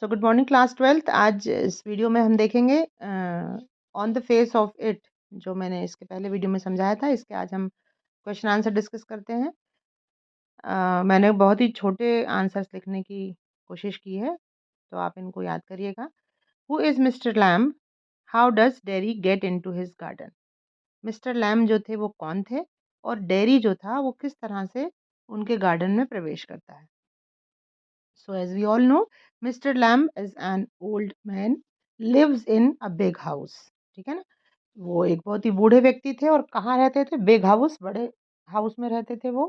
So good morning class 12th। आज इस video में हम देखेंगे on the face of it, जो मैंने इसके पहले वीडियो में समझाया था। इसके आज हम क्वेश्चन आंसर डिस्कस करते हैं। मैंने बहुत ही छोटे आंसर्स लिखने की कोशिश की है, तो आप इनको याद करिएगा। Who is mister lamb? How does dairy get into his garden? Mister lamb जो थे वो कौन थे, और डेरी जो था वो किस तरह से उनके गार्डन में प्रवेश करता है। So, as we all know, Mr. Lamb is an old man, lives in a big house. ठीक है ना? वो एक बहुत ही बूढ़े व्यक्ति थे और कहाँ रहते थे? बिग हाउस, बड़े हाउस में रहते थे वो।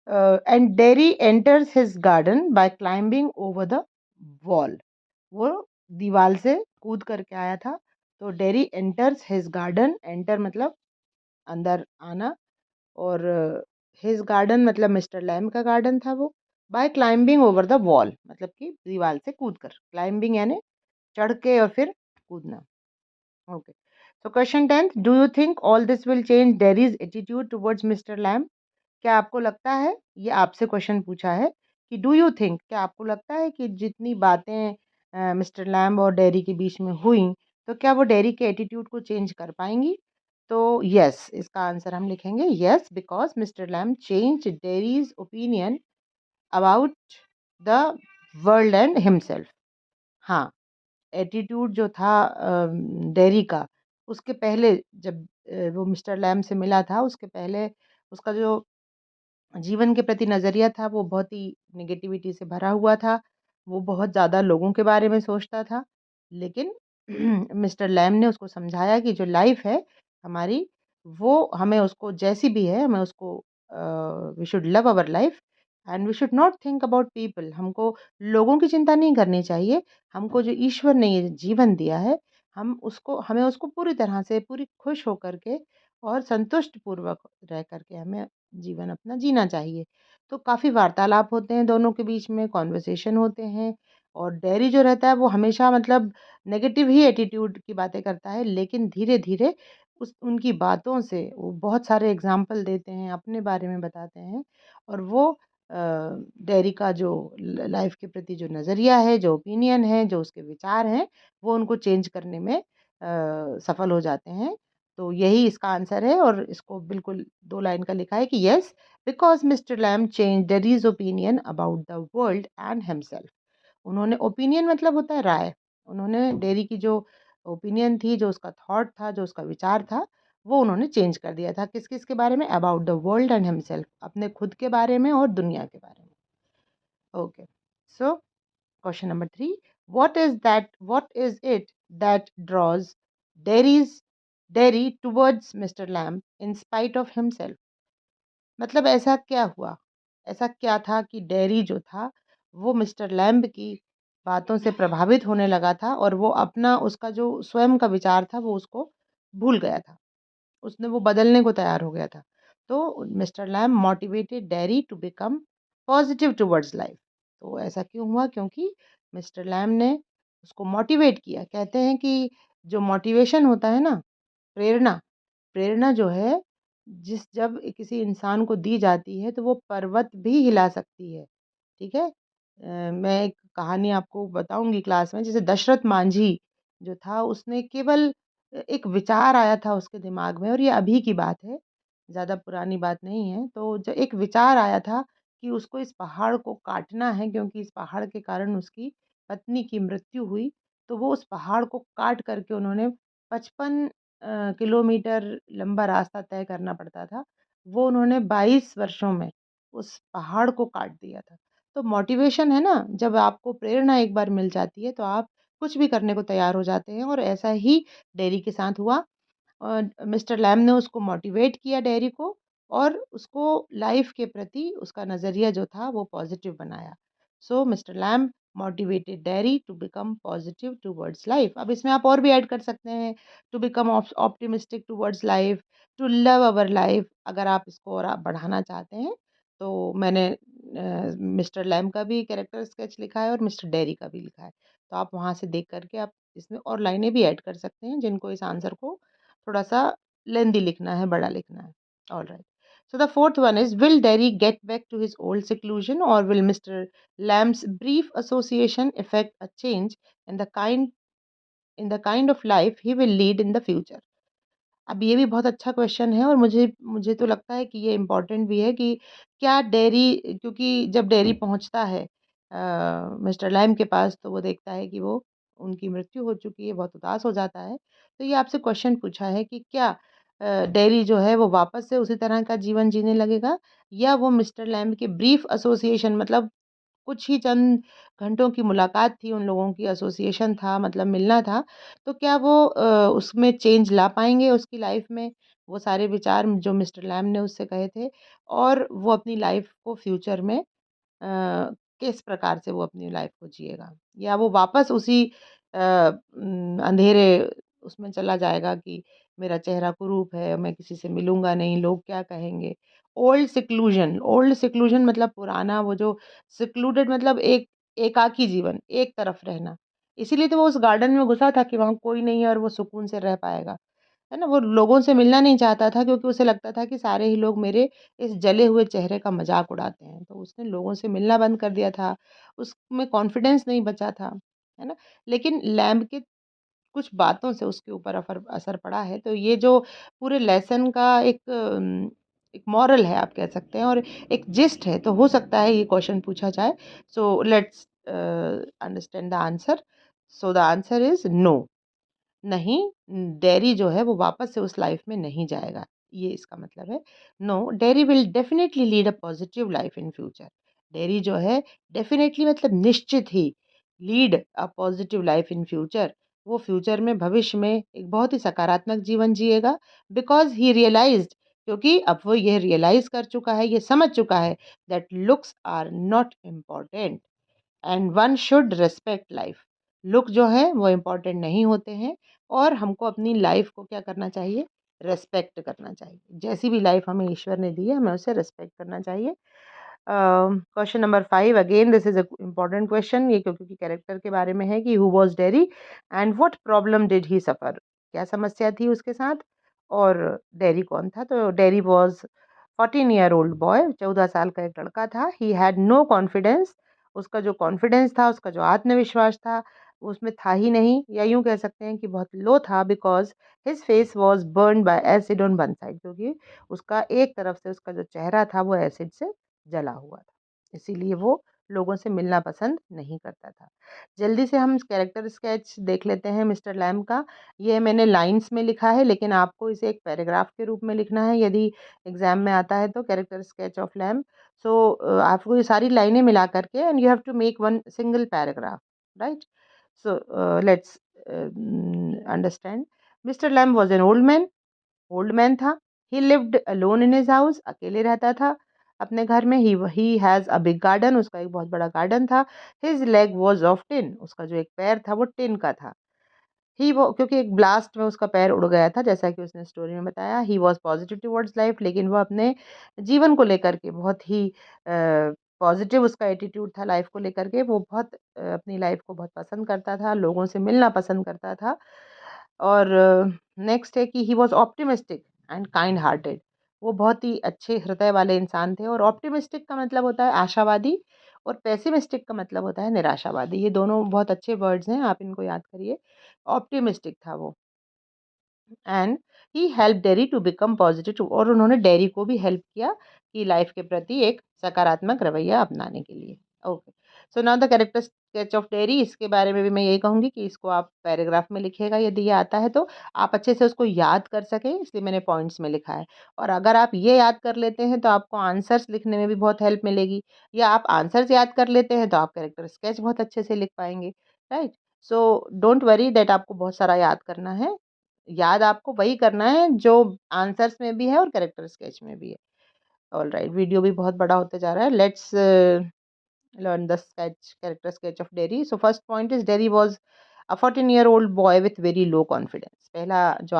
And Derry enters his garden by climbing over the wall. वो दीवार से कूद करके आया था। तो Derry enters his garden, enter मतलब अंदर आना, और हिज गार्डन मतलब मिस्टर लैम का गार्डन था वो। By climbing over the wall मतलब कि दीवार से कूद कर, क्लाइंबिंग यानी चढ़ के और फिर कूदना। Okay, so question 10, do you think all this will change Derry's attitude towards Mr Lamb? क्या आपको लगता है, ये आपसे क्वेश्चन पूछा है कि डू यू थिंक, क्या आपको लगता है कि जितनी बातें मिस्टर लैम्ब और डेरी के बीच में हुई, तो क्या वो डेरी के एटीट्यूड को चेंज कर पाएंगी? तो यस, इसका आंसर हम लिखेंगे yes, because mister lamb change dairies opinion about the world and himself. हाँ, एटीट्यूड जो था डेरी का, उसके पहले जब वो मिस्टर लैम्ब से मिला था, उसके पहले उसका जो जीवन के प्रति नज़रिया था वो बहुत ही नेगेटिविटी से भरा हुआ था। वो बहुत ज़्यादा लोगों के बारे में सोचता था। लेकिन मिस्टर लैम ने उसको समझाया कि जो लाइफ़ है हमारी, वो हमें उसको जैसी भी है, हमें उसको we should love our life and we should not think about people. हमको लोगों की चिंता नहीं करनी चाहिए। हमको जो ईश्वर ने ये जीवन दिया है, हमें उसको पूरी तरह से, पूरी खुश होकर के और संतुष्ट पूर्वक रह कर के हमें जीवन अपना जीना चाहिए। तो काफ़ी वार्तालाप होते हैं दोनों के बीच में, कॉन्वर्सेशन होते हैं। और डेरी जो रहता है वो हमेशा मतलब नेगेटिव ही एटीट्यूड की बातें करता है, लेकिन धीरे-धीरे उस उनकी बातों से वो बहुत सारे एग्ज़ाम्पल देते हैं, अपने बारे में बताते हैं, और वो डेरी का जो लाइफ़ के प्रति जो नज़रिया है, जो ओपिनियन है, जो उसके विचार हैं, वो उनको चेंज करने में सफल हो जाते हैं। तो यही इसका आंसर है, और इसको बिल्कुल 2 लाइन का लिखा है कि yes, because mister Lamb changed Derry's opinion about the world and himself. उन्होंने, ओपिनियन मतलब होता है राय। उन्होंने डेरी की जो ओपिनियन थी, जो उसका थॉट था, जो उसका विचार था, वो उन्होंने चेंज कर दिया था। किस-किस के बारे में? About the world and himself, अपने खुद के बारे में और दुनिया के बारे में। Okay, so question number 3, what is it that draws Derry's Derry towards Mr. Lamb in spite of himself? मतलब ऐसा क्या हुआ? ऐसा क्या था कि डेरी जो था वो मिस्टर लैम्ब की बातों से प्रभावित होने लगा था, और वो अपना, उसका जो स्वयं का विचार था वो उसको भूल गया था। उसने वो बदलने को तैयार हो गया था। तो mister Lamb motivated Derry to become positive towards life. तो ऐसा क्यों हुआ? क्योंकि मिस्टर लैम्ब ने उसको मोटिवेट किया। कहते हैं कि जो मोटिवेशन होता है ना, प्रेरणा, प्रेरणा जो है, जब किसी इंसान को दी जाती है तो वो पर्वत भी हिला सकती है। ठीक है? मैं एक कहानी आपको बताऊँगी क्लास में। जैसे दशरथ मांझी जो था, उसने केवल एक विचार आया था उसके दिमाग में, और ये अभी की बात है, ज़्यादा पुरानी बात नहीं है। तो जो एक विचार आया था कि उसको इस पहाड़ को काटना है, क्योंकि इस पहाड़ के कारण उसकी पत्नी की मृत्यु हुई। तो वो उस पहाड़ को काट करके उन्होंने 55 किलोमीटर लंबा रास्ता तय करना पड़ता था। वो उन्होंने 22 वर्षों में उस पहाड़ को काट दिया था। तो मोटिवेशन है ना, जब आपको प्रेरणा एक बार मिल जाती है तो आप कुछ भी करने को तैयार हो जाते हैं, और ऐसा ही डेरी के साथ हुआ। मिस्टर लैम ने उसको मोटिवेट किया, डेरी को, और उसको लाइफ के प्रति उसका नज़रिया जो था वो पॉजिटिव बनाया। So mister Lamb motivated Derry to become positive towards life. अब इसमें आप और भी ऐड कर सकते हैं, to become optimistic towards life, to love our life. अगर आप इसको और आप बढ़ाना चाहते हैं, तो मैंने मिस्टर लैम का भी कैरेक्टर स्केच लिखा है और मिस्टर डेरी का भी लिखा है। तो आप वहाँ से देख करके आप इसमें और लाइनें भी ऐड कर सकते हैं, जिनको इस आंसर को थोड़ा-सा लेंदी लिखना है, बड़ा लिखना है। Alright. So the fourth one is, will Derry get back to his old seclusion, or will Mr. Lamb's brief association effect a change in the kind of life he will lead in the future? अब ये भी बहुत अच्छा question है, और मुझे मुझे तो लगता है कि ये इम्पोर्टेंट भी है कि क्या डेयरी, क्योंकि जब डेयरी पहुंचता है मिस्टर लैम के पास, तो वो देखता है कि वो उनकी मृत्यु हो चुकी है, बहुत उदास हो जाता है। तो ये आपसे क्वेश्चन पूछा है कि क्या डेयरी जो है वो वापस से उसी तरह का जीवन जीने लगेगा, या वो मिस्टर लैम के ब्रीफ एसोसिएशन, मतलब कुछ ही चंद घंटों की मुलाकात थी, उन लोगों की एसोसिएशन था, मतलब मिलना था, तो क्या वो उसमें चेंज ला पाएँगे उसकी लाइफ़ में, वो सारे विचार जो मिस्टर लैम ने उससे कहे थे, और वो अपनी लाइफ़ को फ्यूचर में किस प्रकार से वो अपनी लाइफ़ को जिएगा? या वो वापस उसी अंधेरे उसमें चला जाएगा कि मेरा चेहरा कुरूप है, मैं किसी से मिलूँगा नहीं, लोग क्या कहेंगे? ओल्ड सिक्लूज़न मतलब पुराना वो जो सिक्लूडेड, मतलब एकाकी जीवन, एक तरफ रहना। इसीलिए तो वो उस गार्डन में घुसा था कि वहाँ कोई नहीं है और वो सुकून से रह पाएगा। है ना? वो लोगों से मिलना नहीं चाहता था, क्योंकि उसे लगता था कि सारे ही लोग मेरे इस जले हुए चेहरे का मज़ाक उड़ाते हैं। तो उसने लोगों से मिलना बंद कर दिया था, उसमें कॉन्फिडेंस नहीं बचा था। है ना? लेकिन लैम्ब के कुछ बातों से उसके ऊपर असर असर पड़ा है। तो ये जो पूरे लेसन का एक मॉरल है, आप कह सकते हैं, और एक जिस्ट है, तो हो सकता है ये क्वेश्चन पूछा जाए। So let's understand the answer. So the answer is no. नहीं, डेयरी जो है वो वापस से उस लाइफ में नहीं जाएगा, ये इसका मतलब है। No, Derry will definitely lead a positive life in future. Derry जो है डेफिनेटली मतलब निश्चित ही lead a positive life in future, वो फ्यूचर में, भविष्य में एक बहुत ही सकारात्मक जीवन जिएगा, बिकॉज ही रियलाइज्ड, क्योंकि अब वो ये रियलाइज कर चुका है, ये समझ चुका है that looks are not important and one should respect life. Look जो है वो इम्पोर्टेंट नहीं होते हैं, और हमको अपनी लाइफ को क्या करना चाहिए? रेस्पेक्ट करना चाहिए। जैसी भी लाइफ हमें ईश्वर ने दी है, हमें उसे रेस्पेक्ट करना चाहिए। Question number 5, again this is a important question, ये क्योंकि कैरेक्टर के बारे में है कि who was Derry and what problem did he suffer, क्या समस्या थी उसके साथ, और डेरी कौन था? तो dairy was 14 year old boy, 14 साल का एक लड़का था। ही हैड नो कॉन्फिडेंस, उसका जो कॉन्फिडेंस था, उसका जो आत्मविश्वास था, उसमें था ही नहीं, या यूं कह सकते हैं कि बहुत लो था, because his face was born bye acid on one side, क्योंकि उसका एक तरफ से उसका जो चेहरा था वो एसिड से जला हुआ था, इसीलिए वो लोगों से मिलना पसंद नहीं करता था। जल्दी से हम कैरेक्टर स्केच देख लेते हैं मिस्टर लैम का। ये मैंने लाइंस में लिखा है, लेकिन आपको इसे एक पैराग्राफ के रूप में लिखना है यदि एग्जाम में आता है तो, character sketch of Lamb. So आपको ये सारी लाइनें मिला करके, and you have to make one single paragraph, right? So let's understand. Mister Lamb was an old man था। He lived alone in his house, अकेले रहता था अपने घर में। He has a big garden, उसका एक बहुत बड़ा गार्डन था। His leg was of tin, उसका जो एक पैर था वो टिन का था। ही वो क्योंकि एक ब्लास्ट में उसका पैर उड़ गया था, जैसा कि उसने स्टोरी में बताया। He was positive towards life, लेकिन वो अपने जीवन को लेकर के बहुत ही पॉजिटिव उसका एटीट्यूड था लाइफ को लेकर के। वो बहुत अपनी लाइफ को बहुत पसंद करता था, लोगों से मिलना पसंद करता था। और नेक्स्ट है कि he was optimistic and kind hearted, वो बहुत ही अच्छे हृदय वाले इंसान थे। और ऑप्टिमिस्टिक का मतलब होता है आशावादी, और पेसिमिस्टिक का मतलब होता है निराशावादी। ये दोनों बहुत अच्छे वर्ड्स हैं, आप इनको याद करिए। ऑप्टिमिस्टिक था वो, and he help Derry to become positive, और उन्होंने डेरी को भी हेल्प किया कि लाइफ के प्रति एक सकारात्मक रवैया अपनाने के लिए। Okay, so now the character sketch of dairy, इसके बारे में भी मैं यही कहूँगी कि इसको आप पैराग्राफ में लिखिएगा यदि ये आता है तो, आप अच्छे से उसको याद कर सकें, इसलिए मैंने पॉइंट्स में लिखा है। और अगर आप ये याद कर लेते हैं तो आपको आंसर्स लिखने में भी बहुत हेल्प मिलेगी, या आप आंसर्स याद कर लेते हैं तो आप कैरेक्टर स्केच बहुत अच्छे से लिख पाएंगे, right? So don't worry that आपको बहुत सारा याद करना है। याद आपको वही करना है जो आंसर्स में भी है और कैरेक्टर स्केच में भी है। ऑलराइट, वीडियो भी बहुत बड़ा होते जा रहा है। Let's learn the sketch, character sketch of dairy. So first point is, dairy was a 14 year old boy with very low confidence. पहला जो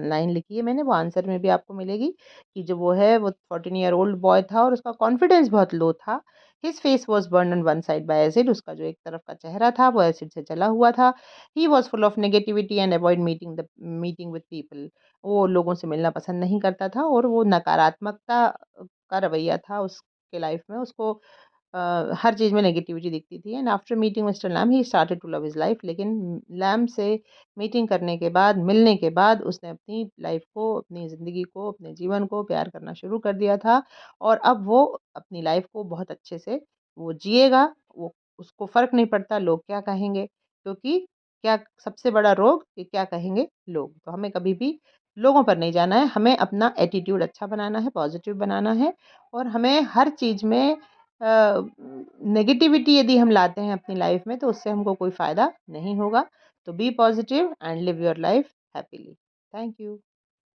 लाइन लिखी है मैंने, वो आंसर में भी आपको मिलेगी कि जो वो है वो 14 ईयर ओल्ड बॉय था और उसका कॉन्फिडेंस बहुत लो था। His face was burn on one side by acid, उसका जो एक तरफ का चेहरा था वो एसिड से जला हुआ था। He was full of negativity and avoid meeting with people, वो लोगों से मिलना पसंद नहीं करता था और वो नकारात्मकता का रवैया था उसके लाइफ में, उसको हर चीज़ में नेगेटिविटी दिखती थी। And after meeting mister Lamb he started to love his life, लेकिन लैम से मीटिंग करने के बाद, मिलने के बाद उसने अपनी लाइफ को, अपनी ज़िंदगी को, अपने जीवन को प्यार करना शुरू कर दिया था। और अब वो अपनी लाइफ को बहुत अच्छे से वो जिएगा। वो, उसको फ़र्क नहीं पड़ता लोग क्या कहेंगे, क्योंकि क्या सबसे बड़ा रोग कि क्या कहेंगे लोग। तो हमें कभी भी लोगों पर नहीं जाना है, हमें अपना एटीट्यूड अच्छा बनाना है, पॉजिटिव बनाना है। और हमें हर चीज़ में नेगेटिविटी यदि हम लाते हैं अपनी लाइफ में तो उससे हमको कोई फ़ायदा नहीं होगा। तो be positive and live your life happily. Thank you.